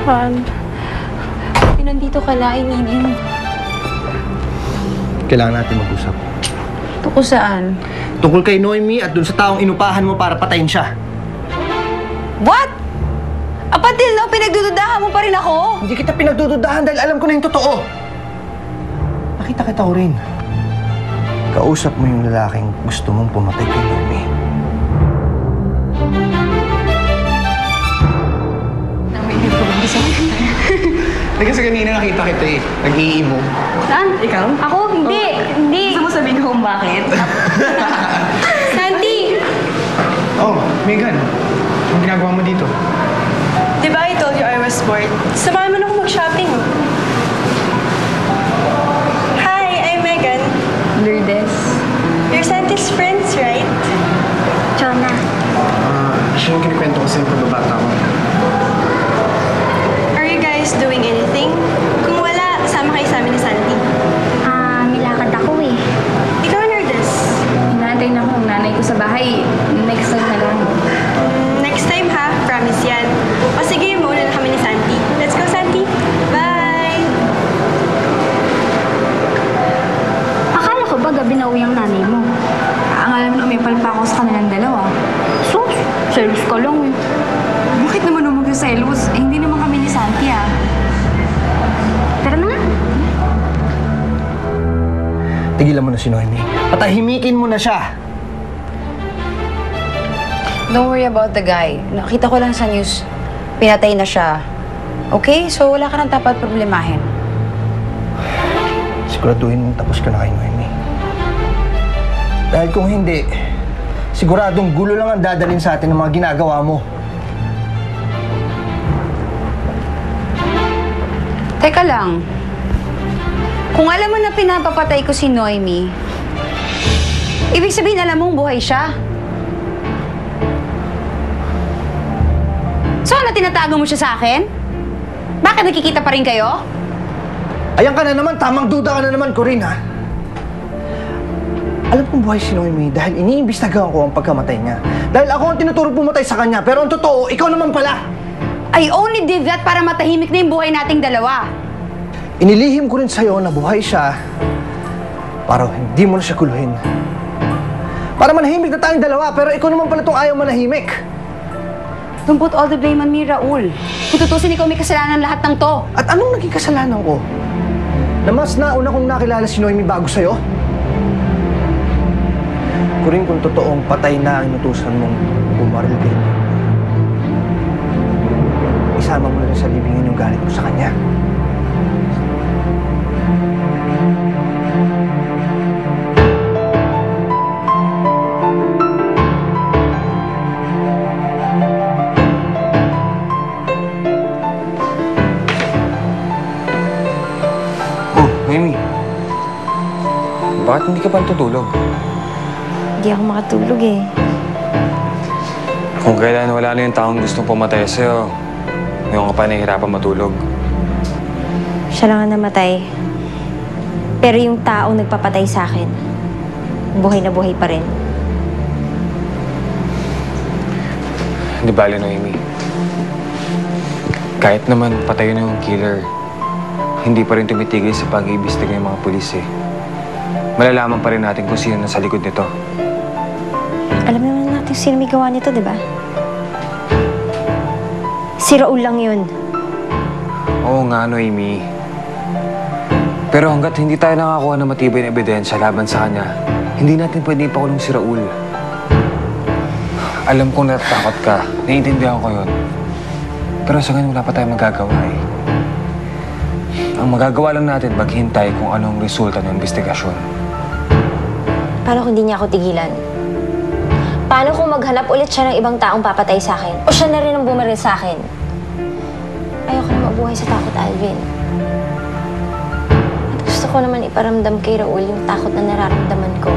Han, nandito ka na, ininin mo. Kailangan natin mag-usap. Tungkol saan? Tungkol kay Noemi at dun sa taong inupahan mo para patayin siya. What? Apatil na, pinagdududahan mo pa rin ako? Hindi kita pinagdududahan dahil alam ko na yung totoo. Nakita kita ko rin. Kausap mo yung lalaking gusto mong pumatay kay Noemi. Namimig ko ba sa Kasi kanina nakita kita eh. Nag-iimo. Saan? Ikaw? Ako? Hindi. Hindi. Gusto mo sabihin ko kung bakit? Santi! Oh, Megan. Anong ginagawa mo dito? Diba I told you I was bored? Samahan mo na ako mag-shopping. Hi, I'm Megan. Lourdes. You're Santi's friends, right? Chona. Siya yung kinikwento ko sa'yo pagbabata ko. Are you guys doing anything? Kung wala, sama kayo sa amin ni Santi. Nilakad ako eh. Ikaw, Lourdes. Hinantay na ako ng nanay ko sa bahay. Next time na lang. Next time ha, promise yan. O sige, mauna na kami ni Santi. Let's go, Santi. Bye! Akala ko ba gabi na uwi ang nanay mo? Ang alam na umipal pa ako sa kanilang dalawa. Sus, selos ka lang eh. Bakit naman umag yung selos? Eh, hindi naman kami ni Santi ah. Tara na nga. Tigilan mo na si Noemi. Patahimikin mo na siya. Don't worry about the guy. Nakita ko lang sa news, pinatay na siya. Okay? So, wala ka nang dapat problemahin. Siguraduhin mong tapos ka na kay Noemi. Dahil kung hindi, siguradong gulo lang ang dadalhin sa atin ng mga ginagawa mo. Teka lang. Kung alam mo na pinapapatay ko si Noemi, ibig sabihin alam mong buhay siya. So, ano, tinatago mo siya sa akin? Bakit nakikita pa rin kayo? Ayan ka na naman, tamang duda ka na naman ko rin, ha? Alam kong buhay si Noemi dahil iniimbestigahan ko ang pagkamatay niya. Dahil ako ang tinuturo pumatay sa kanya, pero ang totoo, ikaw naman pala. I only did that para matahimik na yung buhay nating dalawa. Inilihim ko rin sa'yo na buhay siya para hindi mo na siya kuluhin. Para manahimik na tayong dalawa, pero ikaw naman pala itong ayaw manahimik. Don't put all the blame on me, Raul. Kung tutusin, ikaw may kasalanan lahat ng to. At anong naging kasalanan ko? Na mas nauna kong nakilala si Noemi bago sa'yo? Kurin kung totoong patay na ang inutusan mong bumaril kay Noemi. Isama mo na rin sa libingan yung galit mo sa kanya. Bakit hindi ka pa tutulog? Hindi ako makatulog eh. Kung kailan wala na yung taong gustong pumatay sa'yo, ngayon ka pa nahihirapan matulog. Siya lang ang namatay. Pero yung taong nagpapatay sa akin, buhay na buhay pa rin. Di bale, Noemi. Kahit naman patay na yung killer, hindi pa rin tumitigil sa pag-iimbestiga ng mga pulis eh. Malalaman pa rin natin kung sino nasa likod nito. Alam naman natin sino may gawa nito, di ba? Si Raul lang yun. Oo nga, Noemi. Pero hanggat hindi tayo nakakuha ng matibay na ebidensya laban sa kanya, hindi natin pwede ipakulong si Raul. Alam kong natatakot ka. Naiintindihan ko yun. Pero sa ngayon, wala pa tayong magagawa eh. Ang magagawa lang natin, maghintay kung anong resulta ng investigasyon. Paano kung hindi niya ako tigilan? Paano kung maghanap ulit siya ng ibang taong papatay sa akin? O siya na rin ang bumaril sa akin? Ayoko na mabuhay sa takot, Alvin. At gusto ko naman iparamdam kay Raul yung takot na nararamdaman ko.